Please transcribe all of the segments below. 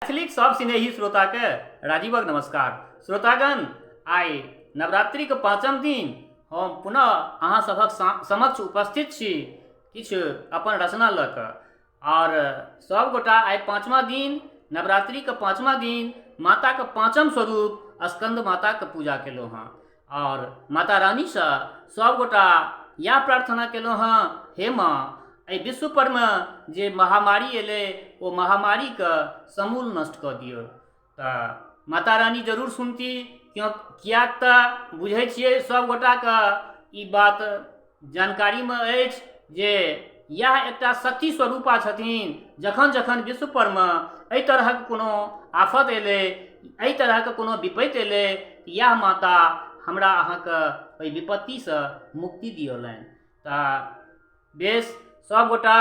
मैथिलीक सब स्नेही श्रोता के राजीवक नमस्कार। श्रोतागण, आइ नवरात्रि के पाँचम दिन हम पुनः अहाँ सभक समक्ष उपस्थित छी किछु अपन रचना लऽ कऽ। और सब गोटा आइ पाँचवा दिन, नवरात्रि के पाँचवा दिन माता के पाँचम स्वरूप स्कंद माता के पूजा केलहुँ हँ। और माता रानी से सब गोटा यह प्रार्थना केलहुँ हँ, हे माँ, एहि विश्व पर में जे महामारी एले ओ महामारी के समूल नष्ट कऽ दियौ। तऽ माता रानी जरूर सुनती, कियाक तऽ बुझै छियै सब गोटा के ई बात जानकारी में अछि जे यह एकटा शक्ति स्वरूपा छथिन। जखन जखन विश्व पर में एहि तरहक कोनो आफत एले, एहि तरहक कोनो विपत्ति एले, यह माता हमरा अहाँके ओहि विपत्ति से मुक्ति दियौलनि। तऽ बेस सब गोटा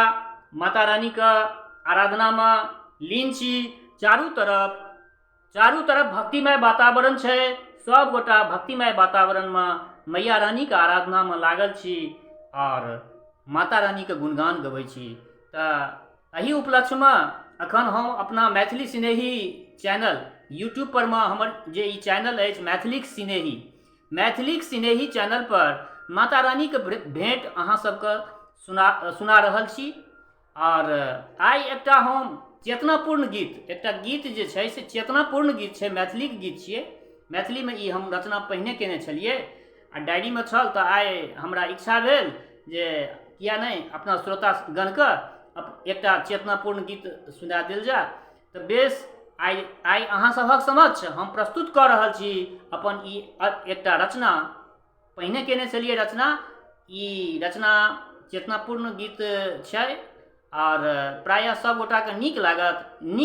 माता रानी के आराधना में लीन छी। चारू तरफ भक्तिमय वातावरण छै। सब गोटा भक्तिमय वातावरण में मैया रानी के आराधना में लागल छी और माता रानी के गुणगान गबै छी। तऽ एही उपलक्ष्य में अखन हम अपना मैथिली स्नेही चैनल यूट्यूब पर में हमर जे ई चैनल अछि मैथिलीक स्नेही चैनल पर माता रानी के भेंट अहाँ सबके सुना रहल छी। और आइ एकटा हम चेतनापूर्ण गीत, एकटा गीत जे छै से चेतनापूर्ण गीत छै, मैथिली के गीत छियै। मैथिली में ई हम रचना पहिने केने छलियै आ डायरी में छल। तऽ आइ हमरा इच्छा भेल जे किया नहीं अपना श्रोतागण के एकटा चेतनापूर्ण गीत सुना देल जाय। तऽ बेस आइ अहाँ सभक समक्ष हम प्रस्तुत कऽ रहल छी अपन ई एकटा रचना। पहिने केने छलियै रचना, ई रचना चेतनापूर्ण गीत छै और प्रायः सब गोटा के नीक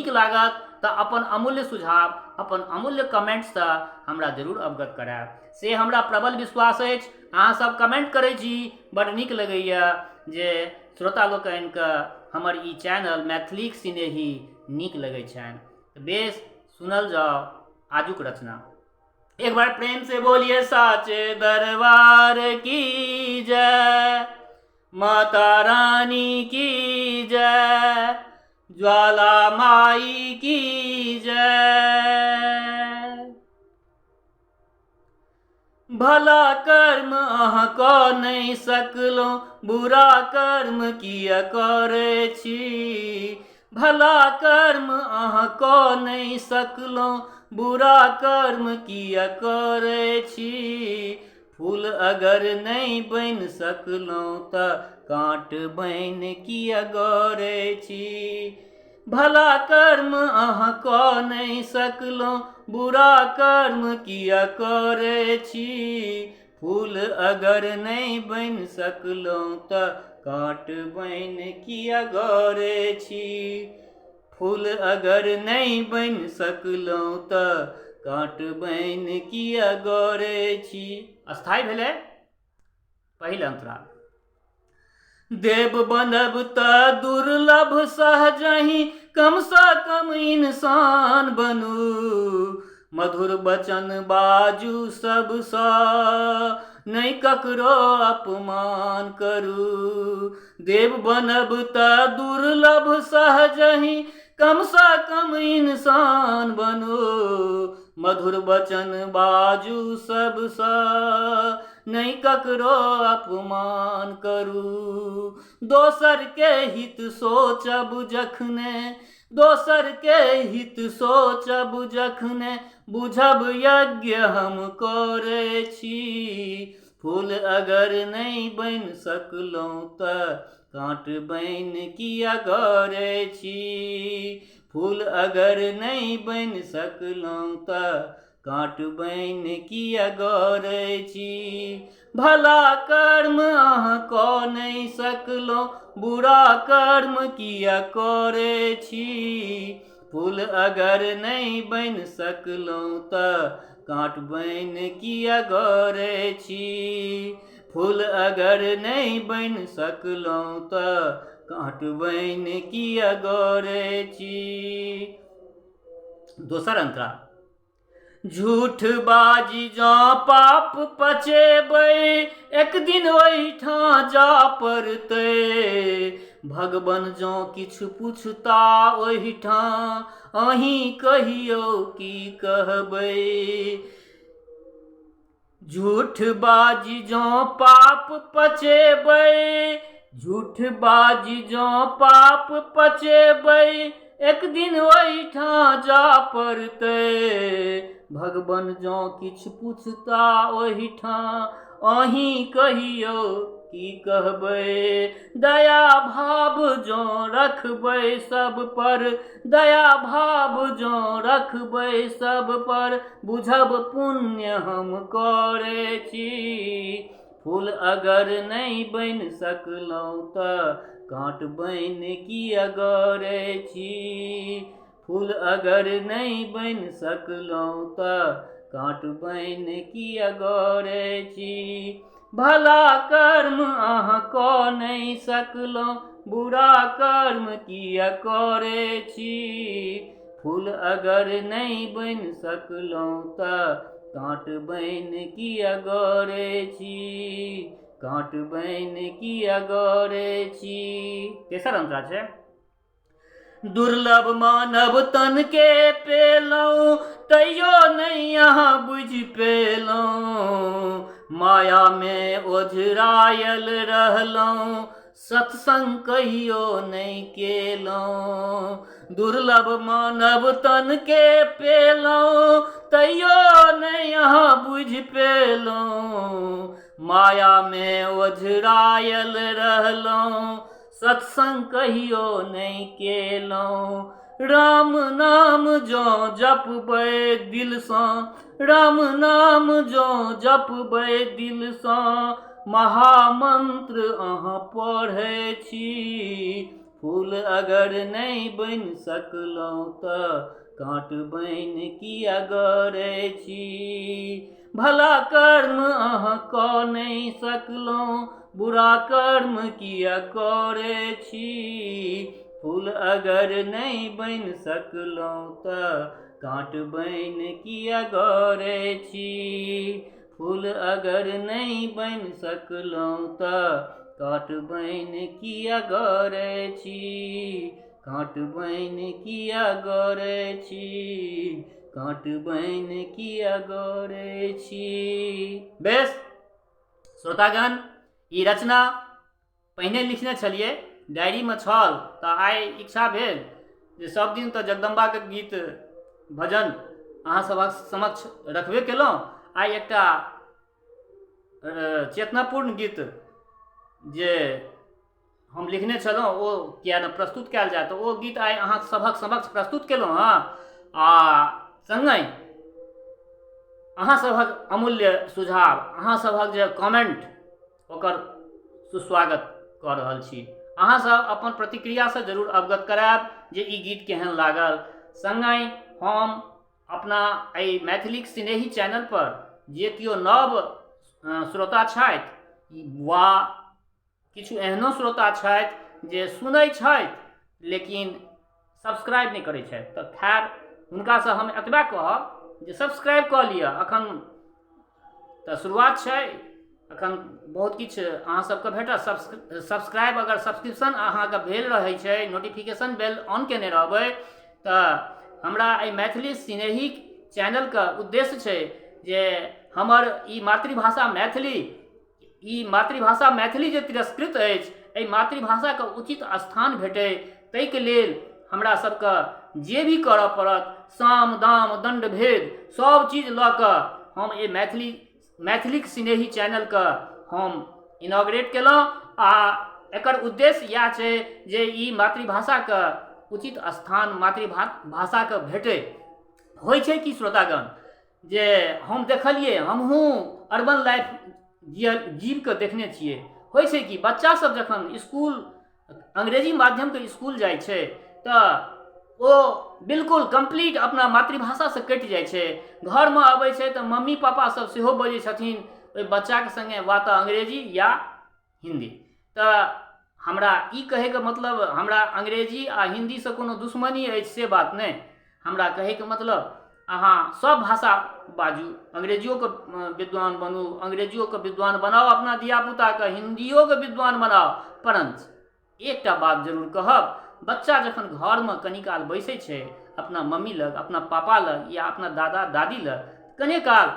लागत तऽ अपन अमूल्य सुझाव, अपन अमूल्य कमेंट से हमरा जरूर अवगत करायब, से हमरा प्रबल विश्वास अछि। अहाँ सब कमेंट करै छी, बड़ नीक लगैया जे श्रोता लोकनि के हमर ई चैनल मैथिलीक स्नेही नीक लगै छनि। बेस सुनल जाओ आजुक रचना। एक बार प्रेम से बोलिए साचे दरबार की जय, माता रानी की जय, ज्वाला माई की जय। भला कर्म अहाँ कऽ नहीं सकलहुँ, बुरा कर्म किया करै छी। भला कर्म अहाँ कऽ नहीं सकलहुँ, बुरा कर्म किया करै छी। फूल अगर नहीं बनि सकलहुँ तऽ काँट बनि किया गड़ै छी। भला कर्म अहाँ कऽ नहीं सकलहुँ, बुरा कर्म किया करै छी। फूल अगर नहीं बनि सकलहुँ तऽ काँट बनि किया गड़ै छी। फूल अगर नहीं बनि सकलहुँ तऽ काँट बनि किया गड़ै छी। अस्थाई भेलै पहिल अंतरा। देव बनब तऽ दुर्लभ सहजहि, कम सँ कम इंसान बनू। मधुर वचन बाजू सबसँ, नहीं ककरो अपमान करू। देव बनब तऽ दुर्लभ सहजहि, कम सँ कम इंसान बनू। मधुर वचन बाजू सबसँ, नहीं ककरो अपमान करू। दोसर के हित सोचब जखने, दोसर के हित सोचब जखने, बुझब यज्ञ हम करै छी। फूल अगर नहीं बनि सकलहुँ तऽ काँट बनि किया गड़ै छी। फूल अगर नहीं बनि सकलहुँ तऽ काँट बनि किया गड़ै छी। भला कर्म अहाँ कऽ नहीं सकलहुँ, बुरा कर्म किया करै छी। फूल अगर नहीं बनि सकलहुँ तऽ काँट बनि किया गड़ै छी। फूल अगर नहीं बनि सकलहुँ तऽ काँट बनि किया गड़ै छी। दोसर अंतरा। झूठ बाजी जँ पाप पचेबै, एक दिन ओहिठाँ जा पड़तै। भगवन जँ किछु पुछता ओहिठाम अहीं कहियौ की कहबै। झूठ बाजी जँ पाप पचेबै, झूठ बाजी जँ पाप पचेबै, एक दिन ओहिठाम जा पड़तै। भगवन जँ किछु पुछता ओहिठाम अहीं कहियौ की कहबै। दया भाव जँ रखबै सब पर, दया भाव जँ रखबै सब पर, बुझब पुण्य हम करै छी। फूल अगर नहि बनि सकलहुँ तऽ काँट बनि किया गरै छी। फूल अगर नहि बनि सकलहुँ तऽ काँट बनि किया गरै छी। भला कर्म अहाँ कऽ नहि सकलहुँ, बुरा कर्म किया करै छी। फूल अगर नहि बनि सकलहुँ तऽ काँट बनि किया गरै छी। काँट बनि किया गरै छी। तेसर अंतरा छै। दुर्लभ मानव तन के पेलहुँ, तैयो नहि अहाँ बुझि पेलहुँ। माया में ओझरायल रहलहुँ, सत्संग कहियो नहि केलहुँ। दुर्लभ मानव तन के पेलहुँ, तैयो नहि अहाँ बुझि पेलहुँ। माया में ओझरायल रहलहुँ, सत्संग कहियो नहि केलहुँ। राम नाम जँ जपबै दिलसँ, राम नाम जँ जपबै दिलसँ, महामंत्र अहाँ पढ़ै छी। फूल अगर नहि बनि सकलहुँ तऽ काँट बनि किया गरै छी। भला कर्म अहाँ कऽ नहि सकलहुँ, बुरा कर्म किया करै छी। फूल अगर नहि बनि सकलहुँ तऽ काँट बनि किया गरै छी। फूल अगर नहीं बनि सकलहुँ तऽ काँट बनि किया गरै छी। काँट बनि किया गरै छी। काँट बनि किया गरै छी। बेस श्रोतागण, ई रचना पहिने लिखने छलियै, डायरीमे छल, तऽ आइ इच्छा भेल जे सब दिन तऽ जगदम्बाके गीत भजन अहाँ सभक समक्ष रखबे केलहुँ। आइ एकटा चेतनापूर्ण गीत जे हम लिखने छलहुँ ओ किया नहि प्रस्तुत कयल जाय, तऽ ओ गीत आइ अहाँ सभक समक्ष प्रस्तुत केलहुँ हँ। आ संगहि अहाँ सभक अमूल्य सुझाव, अहाँ सभक जे कमेंट, ओकर सुस्वागत कऽ रहल छी। अहाँ सब अपन प्रतिक्रियासँ जरूर अवगत करायब जे ई गीत केहन लागल। संगहि हम अपना एहि मैथिलीक स्नेही चैनल पर जे केओ नव श्रोता छथि वा किछु एहनो श्रोता छथि जे सुनै छथि लेकिन सब्सक्राइब नहि करै छथि, तऽ खैर हुनकासँ हम एतबा कहब जे सब्सक्राइब कऽ लिअ। एखन तऽ शुरुआत छै, एखन बहुत किछु अहाँ सबके भेटत। सब्सक्राइब अगर सब्सक्रिप्शन अहाँके भेल रहै छै, नोटिफिकेशन बेल ऑन केने रहबै, तऽ हमरा एहि मैथिली स्नेही चैनलके उद्देश्य छै जे हमर ई मातृभाषा मैथिली जे तिरस्कृत अछि, एहि मातृभाषाके उचित स्थान भेटै, ताहिके लेल हमरा सबके जे भी करऽ पड़त, साम दाम दंड भेद सब चीज लऽ कऽ हम एहि मैथिलीक स्नेही चैनलके हम इनॉग्रेट केलहुँ। आ एकर उद्देश्य इएह छै जे ई मातृभाषाके उचित स्थान मातृभाषाके भेटै। होइ छै कि श्रोतागण, जे हम देखलिए, हमहूँ अर्बन लाइफ जीव के देखने छियै। होइ छै कि बच्चा सब जखन स्कूल अंग्रेजी माध्यमके स्कूल जाइ छै तऽ ओ बिल्कुल कंप्लीट अपना मातृभाषासँ कटि जाइ छै। घरमे अबै छै तऽ मम्मी पापा सब सेहो बजै छथिन ओहि बच्चाके संगे वा तऽ अंग्रेजी या हिंदी। तऽ हमरा ई कहैके मतलब, हमरा अंग्रेजी आ हिंदीसँ कोनो दुश्मनी अछि से बात नहि। हमरा कहैके मतलब अहाँ सब भाषा बाजू, अंग्रेजियोके विद्वान बनू, अंग्रेजियोके विद्वान बनाओ अपना धियापुताके, हिंदियोके विद्वान बनाओ, परंतु एकटा बात जरूर कहब, बच्चा जखन घरमे कनी काल बैसै छै अपना मम्मी लग, अपना पापा लग या अपना दादा दादी लग, कने काल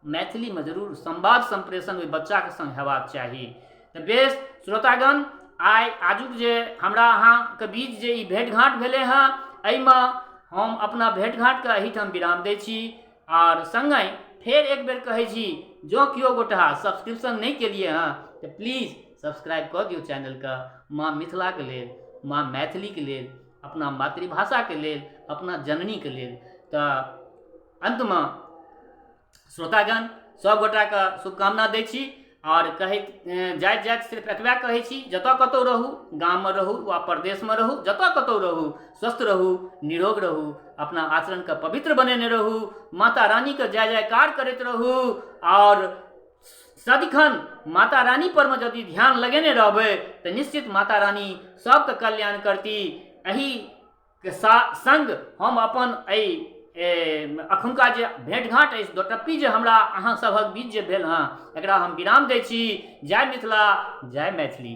मैथिलीमे जरूर संवाद संप्रेषण ओहि बच्चाके संग हेबाक चाही। तऽ बेस श्रोतागण, आजुक जे हमरा अहाँके बीच जे ई भेँट घाँट भेलै हँ, एहिमे हम अपना भेँट घाँटके एहिठाम विराम दै छी। और संगहि फेर एक बेर कहै छी, जँ केओ गोटा सब्सक्रिप्शन नहि केलिए हँ तऽ प्लीज सब्सक्राइब कऽ दियौ चैनलके, माँ मिथिलाके लेल, माँ मैथिलीके लेल, अपना मातृभाषाके लेल, अपना जननीके लेल। तऽ अंतमे श्रोतागण सब गोटाके शुभकामना दै छी और कहैत जाइत जाइत सिर्फ एतबा कहै छी, जतऽ कतौ रहू, गाममे रहू वा परदेशमे रहू, जतऽ कतौ रहू, स्वस्थ रहू, निरोग रहू, अपना आचरणके पवित्र बनेने रहू, माता रानीके जय जयकार करैत रहू और सदिखन माता रानी परमे यदि ध्यान लगेने रहबै तऽ निश्चित माता रानी सबके कल्याण करती। एही के संग हम अपन अखुनका जे भेँट घाँट अछि, दोटप्पी जे हमरा अहाँ सभक बीच जे भेल हँ, एकरा हम विराम दै छी। जय मिथिला, जय मैथिली।